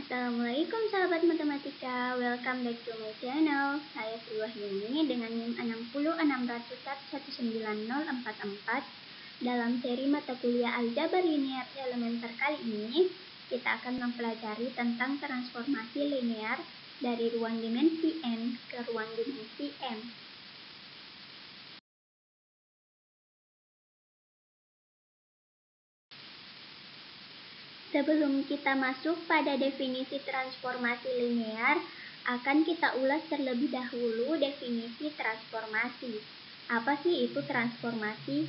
Assalamualaikum sahabat matematika, welcome back to my channel. Saya Sri Wahyuni dengan NIM 606119044. Dalam seri mata kuliah aljabar linear elementer kali ini, kita akan mempelajari tentang transformasi linear dari ruang dimensi n ke ruang dimensi m. Sebelum kita masuk pada definisi transformasi linear, akan kita ulas terlebih dahulu definisi transformasi. Apa sih itu transformasi?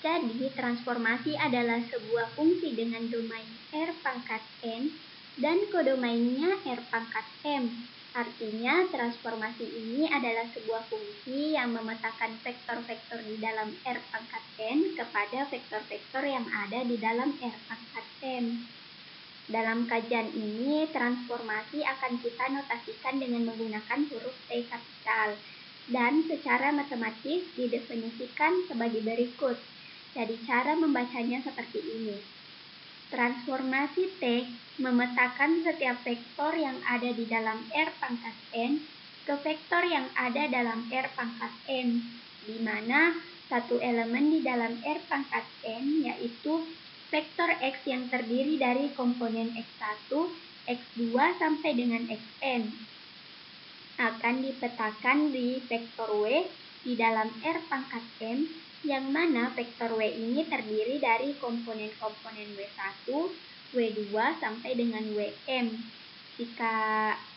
Jadi, transformasi adalah sebuah fungsi dengan domain R pangkat n dan kodomainnya R pangkat m. Artinya, transformasi ini adalah sebuah fungsi yang memetakan vektor-vektor di dalam R pangkat n kepada vektor-vektor yang ada di dalam R pangkat m. Dalam kajian ini, transformasi akan kita notasikan dengan menggunakan huruf T kapital. Dan secara matematis didefinisikan sebagai berikut. Jadi cara membacanya seperti ini. Transformasi T memetakan setiap vektor yang ada di dalam R pangkat n ke vektor yang ada dalam R pangkat m, di mana satu elemen di dalam R pangkat n yaitu vektor X yang terdiri dari komponen X1, X2 sampai dengan Xn akan dipetakan di vektor W di dalam R pangkat m, yang mana vektor W ini terdiri dari komponen-komponen W1, W2 sampai dengan Wm. Jika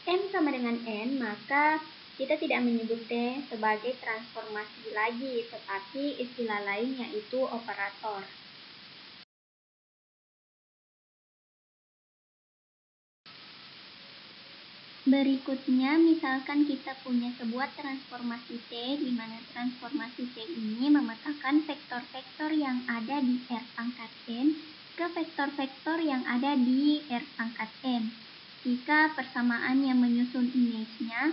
m sama dengan n, maka kita tidak menyebut T sebagai transformasi lagi, tetapi istilah lain yaitu operator. Berikutnya, misalkan kita punya sebuah transformasi T, di mana transformasi T ini memetakan vektor-vektor yang ada di R pangkat n ke vektor-vektor yang ada di R pangkat m. Jika persamaan yang menyusun image-nya,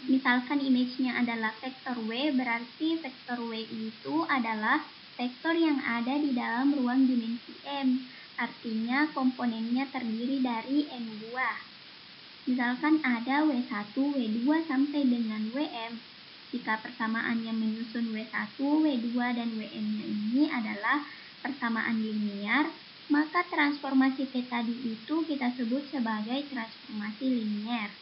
misalkan image-nya adalah vektor W, berarti vektor W itu adalah vektor yang ada di dalam ruang dimensi M. Artinya komponennya terdiri dari M buah. Misalkan ada W1, W2 sampai dengan Wm. Jika persamaan yang menyusun W1, W2, dan Wm-nya ini adalah persamaan linear, maka transformasi T tadi itu kita sebut sebagai transformasi linear.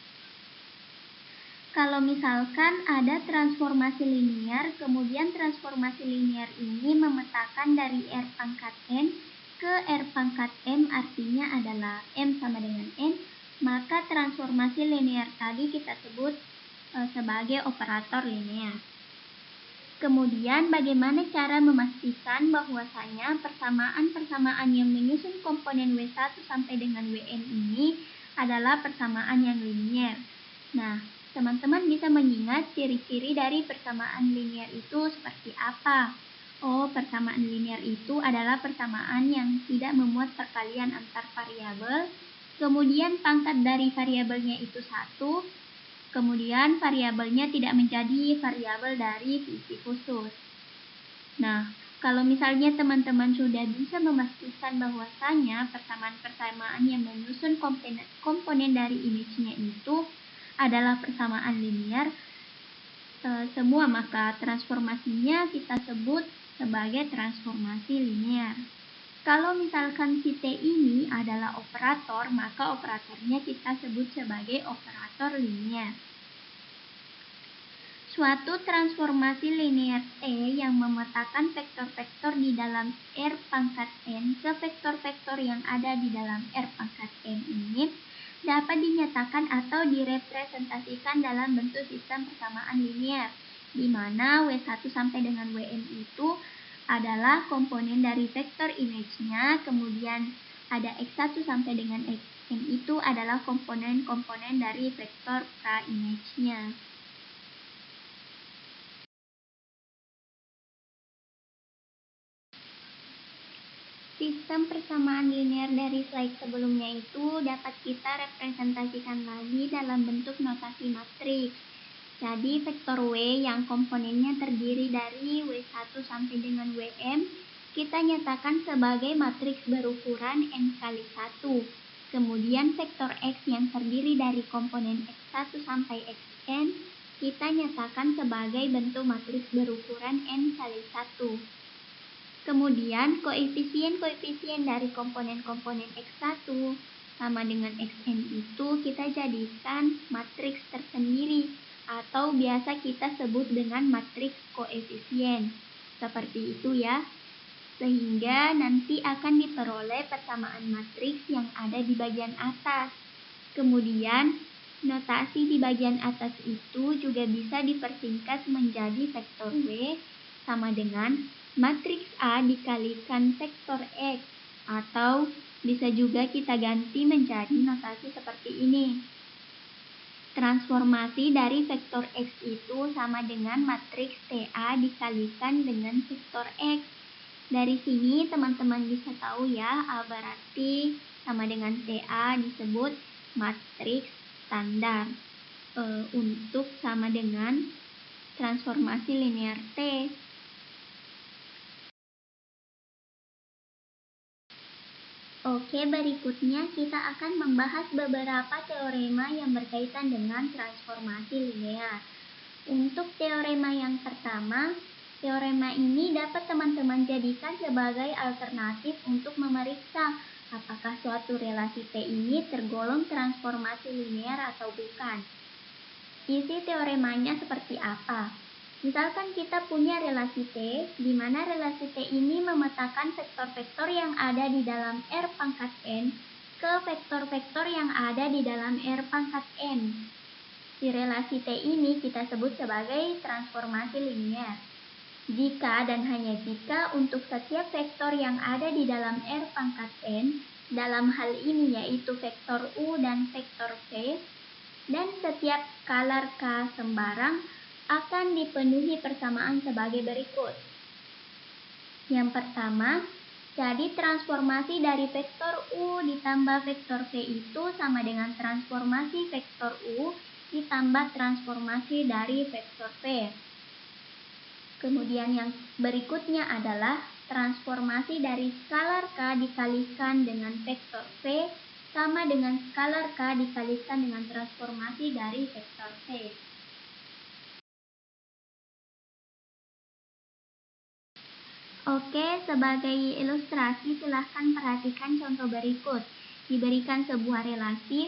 Kalau misalkan ada transformasi linear, kemudian transformasi linear ini memetakan dari R pangkat n ke R pangkat m, artinya adalah m sama dengan n, maka transformasi linear tadi kita sebut sebagai operator linear. Kemudian bagaimana cara memastikan bahwasanya persamaan-persamaan yang menyusun komponen W1 sampai dengan Wn ini adalah persamaan yang linear. Nah, teman-teman bisa mengingat ciri-ciri dari persamaan linear itu seperti apa? Oh, persamaan linear itu adalah persamaan yang tidak memuat perkalian antar variabel. Kemudian pangkat dari variabelnya itu 1, kemudian variabelnya tidak menjadi variabel dari fungsi khusus. Nah, kalau misalnya teman-teman sudah bisa memastikan bahwasanya persamaan-persamaan yang menyusun komponen dari image-nya itu adalah persamaan linear semua, maka transformasinya kita sebut sebagai transformasi linear. Kalau misalkan si T ini adalah operator, maka operatornya kita sebut sebagai operator linear. Suatu transformasi linear T yang memetakan vektor-vektor di dalam R pangkat n ke vektor-vektor yang ada di dalam R pangkat m ini dapat dinyatakan atau direpresentasikan dalam bentuk sistem persamaan linear, di mana W1 sampai dengan Wm itu adalah komponen dari vektor image-nya, kemudian ada X1 sampai dengan Xm itu adalah komponen-komponen dari vektor pra-image-nya. Sistem persamaan linear dari slide sebelumnya itu dapat kita representasikan lagi dalam bentuk notasi matriks. Jadi vektor W yang komponennya terdiri dari W1 sampai dengan Wm, kita nyatakan sebagai matriks berukuran n kali 1. Kemudian vektor X yang terdiri dari komponen X1 sampai Xn kita nyatakan sebagai bentuk matriks berukuran n kali 1. Kemudian koefisien-koefisien dari komponen-komponen X1 sama dengan Xn itu kita jadikan matriks tersendiri atau biasa kita sebut dengan matriks koefisien. Seperti itu ya. Sehingga nanti akan diperoleh persamaan matriks yang ada di bagian atas. Kemudian, notasi di bagian atas itu juga bisa dipersingkat menjadi vektor W sama dengan matriks A dikalikan vektor X, atau bisa juga kita ganti menjadi notasi seperti ini. Transformasi dari vektor X itu sama dengan matriks TA dikalikan dengan vektor X. Dari sini teman-teman bisa tahu ya, A berarti sama dengan TA disebut matriks standar untuk sama dengan transformasi linear T. Oke, berikutnya kita akan membahas beberapa teorema yang berkaitan dengan transformasi linear. Untuk teorema yang pertama, teorema ini dapat teman-teman jadikan sebagai alternatif untuk memeriksa apakah suatu relasi T ini tergolong transformasi linear atau bukan. Isi teoremanya seperti apa? Misalkan kita punya relasi T, di mana relasi T ini memetakan vektor-vektor yang ada di dalam R pangkat N ke vektor-vektor yang ada di dalam R pangkat N. Si relasi T ini kita sebut sebagai transformasi linear. Jika dan hanya jika untuk setiap vektor yang ada di dalam R pangkat N, dalam hal ini yaitu vektor U dan vektor V, dan setiap skalar K sembarang akan dipenuhi persamaan sebagai berikut. Yang pertama, jadi transformasi dari vektor U ditambah vektor V itu sama dengan transformasi vektor U ditambah transformasi dari vektor V. Kemudian yang berikutnya adalah transformasi dari skalar K dikalikan dengan vektor V sama dengan skalar K dikalikan dengan transformasi dari vektor V. Oke, sebagai ilustrasi silahkan perhatikan contoh berikut. Diberikan sebuah relasi.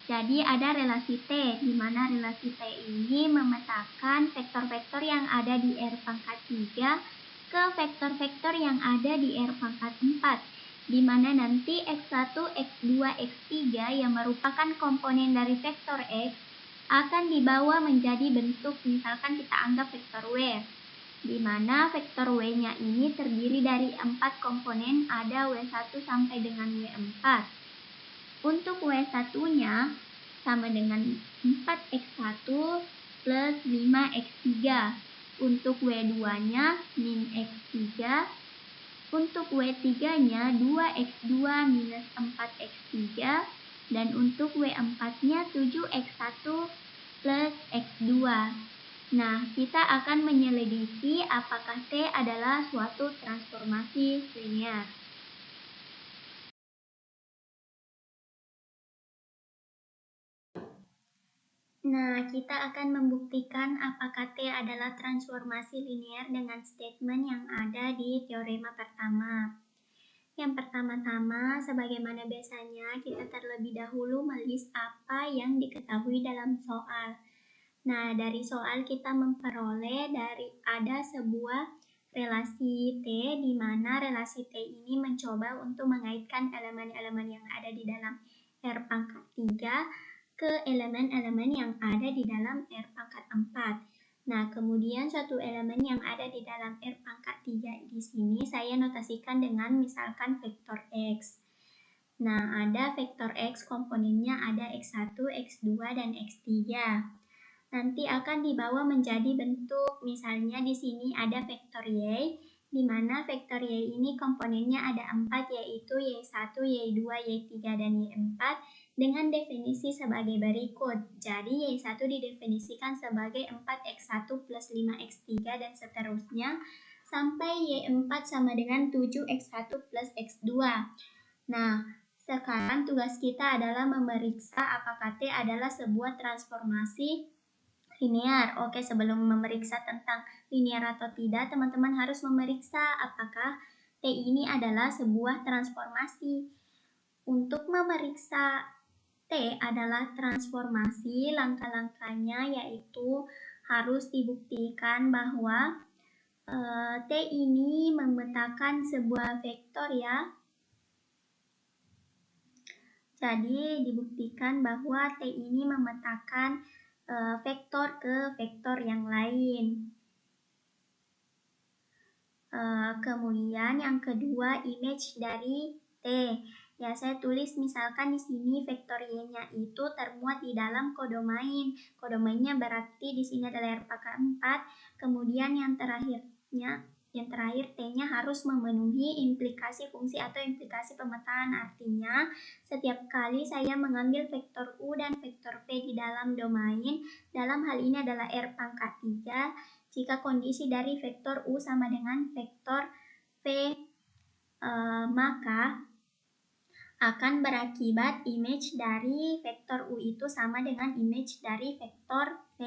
Jadi ada relasi T, di mana relasi T ini memetakan vektor-vektor yang ada di R pangkat 3 ke vektor-vektor yang ada di R pangkat 4, di mana nanti X1, X2, X3 yang merupakan komponen dari vektor X akan dibawa menjadi bentuk, misalkan kita anggap vektor W, di mana vektor W-nya ini terdiri dari 4 komponen, ada W1 sampai dengan W4. Untuk W1-nya sama dengan 4X1 plus 5X3. Untuk W2-nya min X3. Untuk W3-nya 2X2 minus 4X3. Dan untuk W4-nya 7X1 plus X2. Nah, kita akan menyelidiki apakah T adalah suatu transformasi linear. Nah, kita akan membuktikan apakah T adalah transformasi linear dengan statement yang ada di teorema pertama. Yang pertama-tama, sebagaimana biasanya, kita terlebih dahulu melist apa yang diketahui dalam soal. Nah, dari soal kita memperoleh ada sebuah relasi T, di mana relasi T ini mencoba untuk mengaitkan elemen-elemen yang ada di dalam R pangkat 3 ke elemen-elemen yang ada di dalam R pangkat 4. Nah, kemudian suatu elemen yang ada di dalam R pangkat 3 di sini saya notasikan dengan misalkan vektor X. Nah, ada vektor X komponennya ada X1, X2, dan X3. Nanti akan dibawa menjadi bentuk, misalnya di sini ada vektor Y, di mana vektor Y ini komponennya ada 4, yaitu Y1, Y2, Y3, dan Y4, dengan definisi sebagai berikut. Jadi Y1 didefinisikan sebagai 4X1 plus 5X3 dan seterusnya, sampai Y4 sama dengan 7X1 plus X2. Nah, Sekarang tugas kita adalah memeriksa apakah T adalah sebuah transformasi linear. Oke, sebelum memeriksa tentang linear atau tidak, teman-teman harus memeriksa apakah T ini adalah sebuah transformasi. Untuk memeriksa T adalah transformasi, langkah-langkahnya yaitu harus dibuktikan bahwa T ini memetakan sebuah vektor ya. Jadi dibuktikan bahwa T ini memetakan vektor ke vektor yang lain. Kemudian yang kedua, image dari T. Ya, saya tulis misalkan di sini vektor Y-nya itu termuat di dalam kodomain. Kodomainnya berarti di sini adalah R pangkat 4. Kemudian yang terakhir T-nya harus memenuhi implikasi fungsi atau implikasi pemetaan. Artinya, setiap kali saya mengambil vektor U dan vektor V di dalam domain, dalam hal ini adalah R pangkat 3, jika kondisi dari vektor U sama dengan vektor V, maka akan berakibat image dari vektor U itu sama dengan image dari vektor V.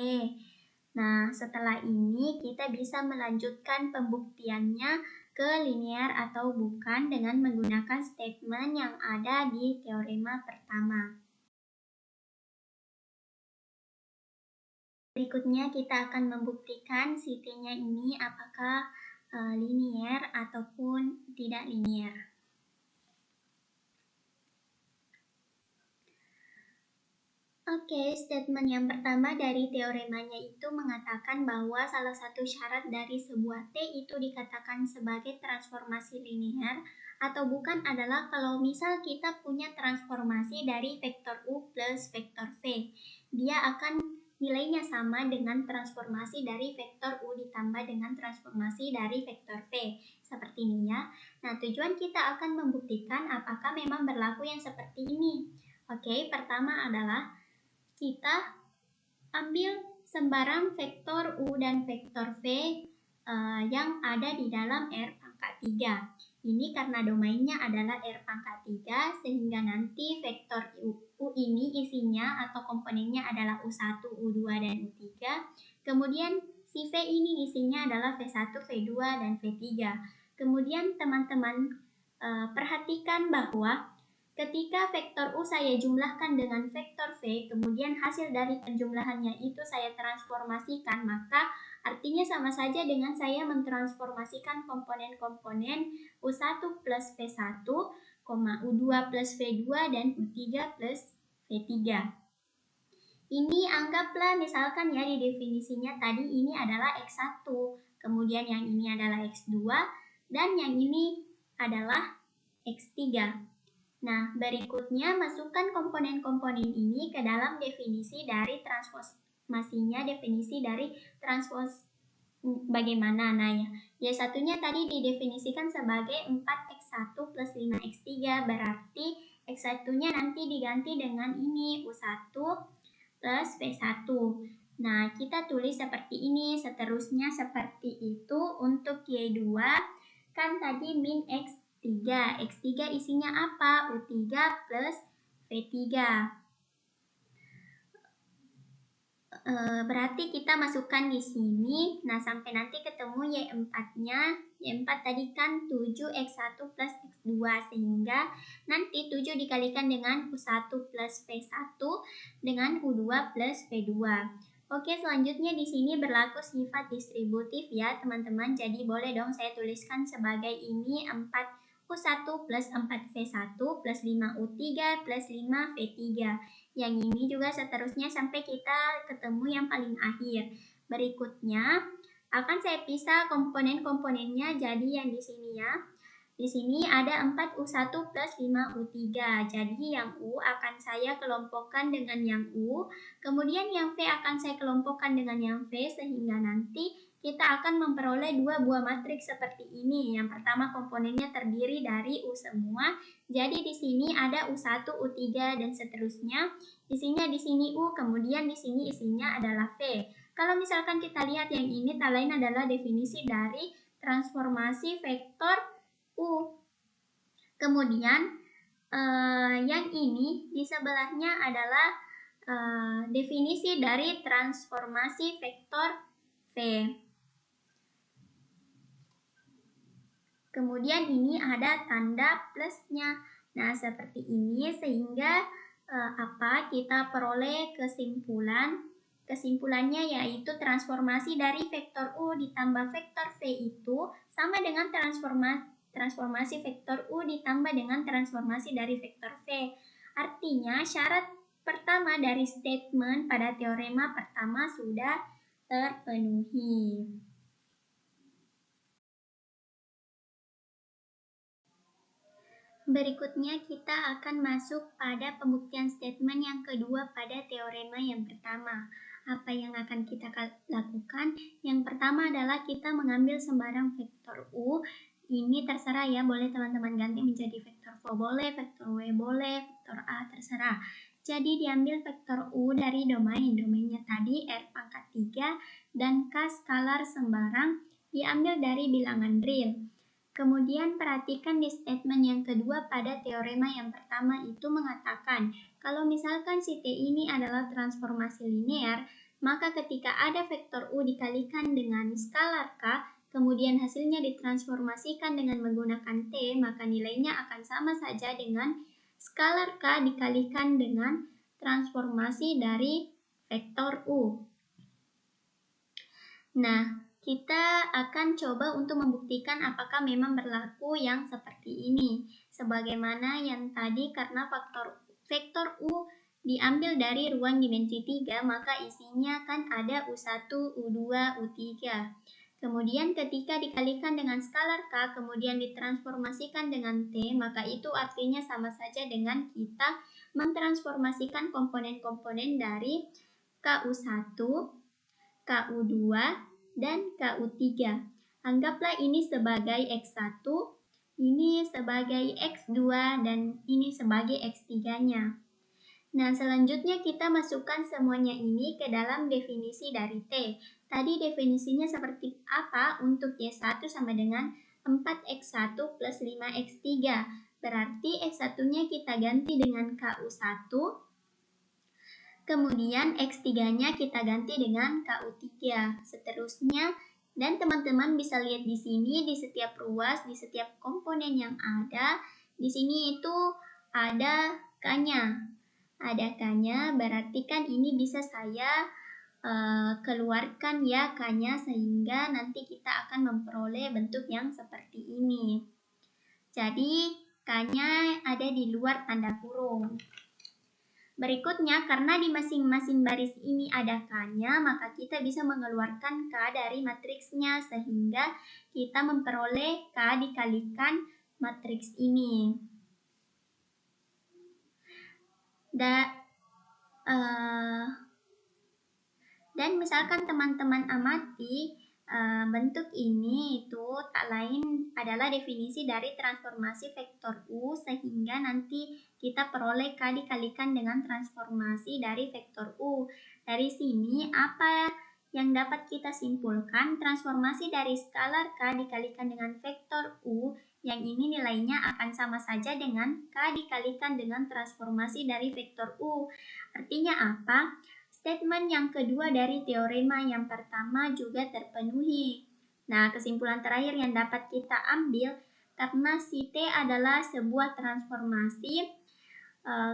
Nah, setelah ini kita bisa melanjutkan pembuktiannya ke linear atau bukan dengan menggunakan statement yang ada di teorema pertama. Berikutnya kita akan membuktikan si T-nya ini apakah linear ataupun tidak linear. Oke, statement yang pertama dari teoremanya itu mengatakan bahwa salah satu syarat dari sebuah T itu dikatakan sebagai transformasi linear atau bukan adalah kalau misal kita punya transformasi dari vektor U plus vektor V. Dia akan nilainya sama dengan transformasi dari vektor U ditambah dengan transformasi dari vektor V. Seperti ini ya. Nah, tujuan kita akan membuktikan apakah memang berlaku yang seperti ini. Oke, pertama adalah kita ambil sembarang vektor U dan vektor V yang ada di dalam R pangkat 3. Ini karena domainnya adalah R pangkat 3, sehingga nanti vektor U ini isinya atau komponennya adalah U1, U2, dan U3. Kemudian si V ini isinya adalah V1, V2, dan V3. Kemudian teman-teman perhatikan bahwa ketika vektor U saya jumlahkan dengan vektor V, kemudian hasil dari penjumlahannya itu saya transformasikan, maka artinya sama saja dengan saya mentransformasikan komponen-komponen U1 plus V1, U2 plus V2, dan U3 plus V3. Ini anggaplah misalkan ya di definisinya tadi ini adalah X1, kemudian yang ini adalah X2, dan yang ini adalah X3. Nah, berikutnya masukkan komponen-komponen ini ke dalam definisi dari transformasinya, definisi dari bagaimana. Nah, ya satunya tadi didefinisikan sebagai 4X1 plus 5X3, berarti X1-nya nanti diganti dengan ini, U1 plus V1. Nah, kita tulis seperti ini, seterusnya seperti itu. Untuk Y2, kan tadi min X3. X3 isinya apa? U3 plus V3. Berarti kita masukkan di sini. Nah, sampai nanti ketemu Y4-nya. Y4 tadi kan 7X1 plus X2, sehingga nanti 7 dikalikan dengan U1 plus V1 dengan U2 plus V2. Oke, selanjutnya di sini berlaku sifat distributif ya, teman-teman. Jadi boleh dong saya tuliskan sebagai ini 4U1 plus 4V1 plus 5U3 plus 5V3. Yang ini juga seterusnya sampai kita ketemu yang paling akhir. Berikutnya akan saya pisah komponen-komponennya, jadi yang di sini ya. Di sini ada 4U1 plus 5U3. Jadi yang U akan saya kelompokkan dengan yang U, kemudian yang V akan saya kelompokkan dengan yang V, sehingga nanti kita akan memperoleh dua buah matriks seperti ini. Yang pertama komponennya terdiri dari U semua. Jadi di sini ada U1, U3, dan seterusnya. Isinya di sini U, kemudian di sini isinya adalah V. Kalau misalkan kita lihat yang ini, tak lain adalah definisi dari transformasi vektor U. Kemudian Yang ini di sebelahnya adalah definisi dari transformasi vektor V. Kemudian ini ada tanda plusnya. Nah, seperti ini sehingga kita peroleh kesimpulannya yaitu transformasi dari vektor U ditambah vektor V itu sama dengan transformasi vektor U ditambah dengan transformasi dari vektor V. Artinya syarat pertama dari statement pada teorema pertama sudah terpenuhi. Berikutnya kita akan masuk pada pembuktian statement yang kedua pada teorema yang pertama. Apa yang akan kita lakukan? Yang pertama adalah kita mengambil sembarang vektor U. Ini terserah ya, boleh teman-teman ganti menjadi vektor V boleh, vektor W boleh, vektor A terserah. Jadi diambil vektor U dari domainnya tadi R pangkat 3 dan K skalar sembarang diambil dari bilangan real. Kemudian perhatikan di statement yang kedua pada teorema yang pertama itu mengatakan kalau misalkan si T ini adalah transformasi linear, maka ketika ada vektor U dikalikan dengan skalar K, kemudian hasilnya ditransformasikan dengan menggunakan T, maka nilainya akan sama saja dengan skalar K dikalikan dengan transformasi dari vektor U. Nah, kita akan coba untuk membuktikan apakah memang berlaku yang seperti ini. Sebagaimana yang tadi karena vektor U diambil dari ruang dimensi 3, maka isinya kan ada U1, U2, U3. Kemudian ketika dikalikan dengan skalar K, kemudian ditransformasikan dengan T, maka itu artinya sama saja dengan kita mentransformasikan komponen-komponen dari KU1, KU2, dan KU3. Anggaplah ini sebagai X1, ini sebagai X2, dan ini sebagai X3-nya. Nah, selanjutnya kita masukkan semuanya ini ke dalam definisi dari T. Tadi definisinya seperti apa? Untuk Y1 sama dengan 4X1 plus 5X3. Berarti X1-nya kita ganti dengan KU1, kemudian X3-nya kita ganti dengan KU3. Seterusnya, dan teman-teman bisa lihat di sini di setiap ruas, di setiap komponen yang ada, di sini itu ada K-nya. Ada K-nya, berarti kan ini bisa saya keluarkan ya K-nya sehingga nanti kita akan memperoleh bentuk yang seperti ini. Jadi K-nya ada di luar tanda kurung. Berikutnya, karena di masing-masing baris ini ada K-nya, maka kita bisa mengeluarkan K dari matriksnya, sehingga kita memperoleh K dikalikan matriks ini. Dan misalkan teman-teman amati, bentuk ini itu tak lain adalah definisi dari transformasi vektor U, sehingga nanti kita peroleh K dikalikan dengan transformasi dari vektor U. Dari sini apa yang dapat kita simpulkan? Transformasi dari skalar K dikalikan dengan vektor U, yang ini nilainya akan sama saja dengan K dikalikan dengan transformasi dari vektor U. Artinya apa? Statement yang kedua dari teorema yang pertama juga terpenuhi. Nah, kesimpulan terakhir yang dapat kita ambil, karena si T adalah sebuah transformasi,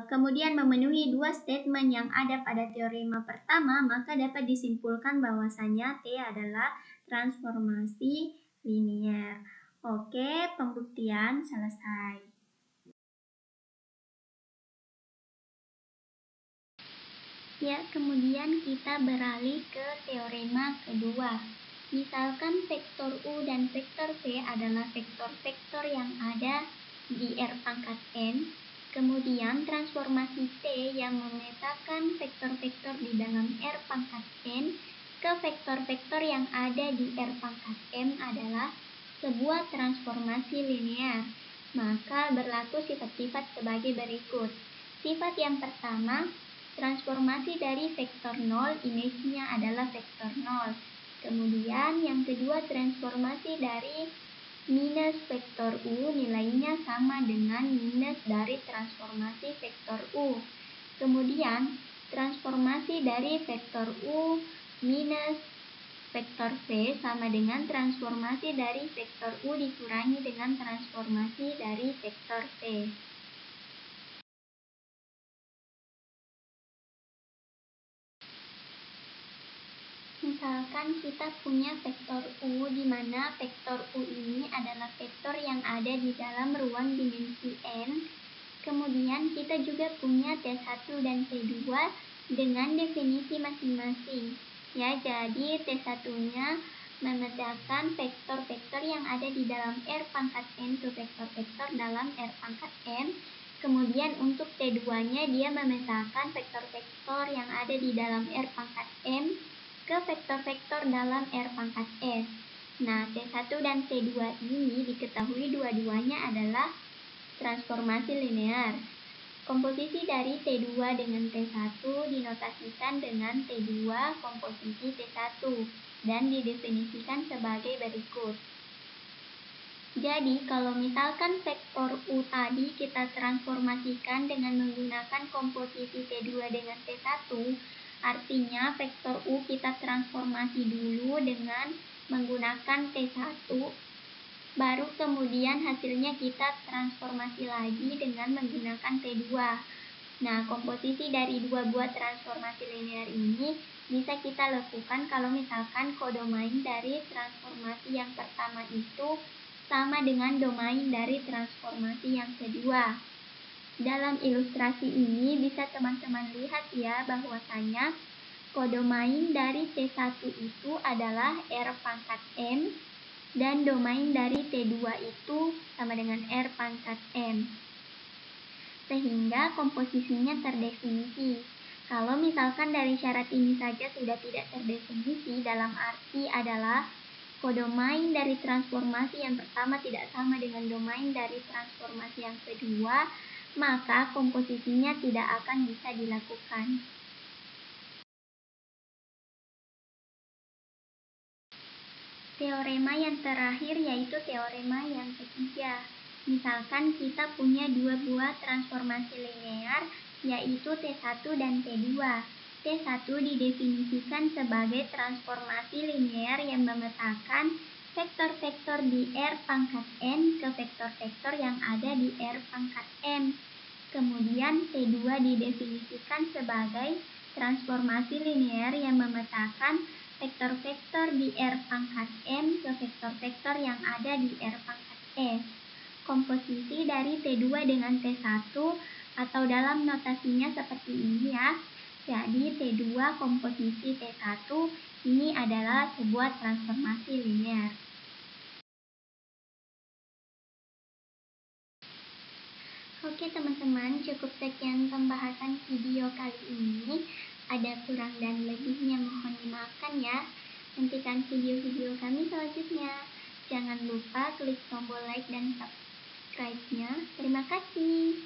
kemudian memenuhi dua statement yang ada pada teorema pertama, maka dapat disimpulkan bahwasanya T adalah transformasi linear. Oke, pembuktian selesai. Ya, kemudian kita beralih ke teorema kedua. Misalkan vektor U dan vektor V adalah vektor-vektor yang ada di R pangkat N, kemudian transformasi T yang memetakan vektor-vektor di dalam R pangkat N ke vektor-vektor yang ada di R pangkat M adalah sebuah transformasi linear. Maka berlaku sifat-sifat sebagai berikut. Sifat yang pertama, transformasi dari vektor 0, image-nya adalah vektor 0. Kemudian yang kedua, transformasi dari minus vektor U nilainya sama dengan minus dari transformasi vektor U. Kemudian, transformasi dari vektor U minus vektor V sama dengan transformasi dari vektor U dikurangi dengan transformasi dari vektor V. Misalkan kita punya vektor U di mana vektor U ini adalah vektor yang ada di dalam ruang dimensi N. Kemudian kita juga punya T1 dan T2 dengan definisi masing-masing. Ya, jadi T1-nya memetakan vektor-vektor yang ada di dalam R pangkat N ke vektor-vektor dalam R pangkat N. Kemudian untuk T2-nya dia memetakan vektor-vektor yang ada di dalam R pangkat M ke vektor-vektor dalam R pangkat S. Nah, T1 dan T2 ini diketahui dua-duanya adalah transformasi linear. Komposisi dari T2 dengan T1 dinotasikan dengan T2 komposisi T1 dan didefinisikan sebagai berikut. Jadi, kalau misalkan vektor U tadi kita transformasikan dengan menggunakan komposisi T2 dengan T1, artinya vektor U kita transformasi dulu dengan menggunakan T1, baru kemudian hasilnya kita transformasi lagi dengan menggunakan T2. Nah, komposisi dari dua buah transformasi linear ini bisa kita lakukan kalau misalkan kodomain dari transformasi yang pertama itu sama dengan domain dari transformasi yang kedua. Dalam ilustrasi ini bisa teman-teman lihat ya bahwasanya kodomain dari T1 itu adalah R pangkat M dan domain dari T2 itu sama dengan R pangkat M. Sehingga komposisinya terdefinisi. Kalau misalkan dari syarat ini saja sudah tidak terdefinisi, dalam arti adalah kodomain dari transformasi yang pertama tidak sama dengan domain dari transformasi yang kedua, maka komposisinya tidak akan bisa dilakukan. Teorema yang terakhir yaitu teorema yang ketiga. Misalkan kita punya dua buah transformasi linear yaitu T1 dan T2. T1 didefinisikan sebagai transformasi linear yang memetakan vektor-vektor di R pangkat N ke vektor-vektor yang ada di R pangkat M. Kemudian T2 didefinisikan sebagai transformasi linear yang memetakan vektor-vektor di R pangkat M ke vektor-vektor yang ada di R pangkat S. Komposisi dari T2 dengan T1 atau dalam notasinya seperti ini ya. Jadi T2 komposisi T1 ini adalah sebuah transformasi linear. Oke teman-teman, cukup sekian pembahasan video kali ini. Ada kurang dan lebihnya mohon dimaafkan ya. Nantikan video-video kami selanjutnya. Jangan lupa klik tombol like dan subscribe-nya. Terima kasih.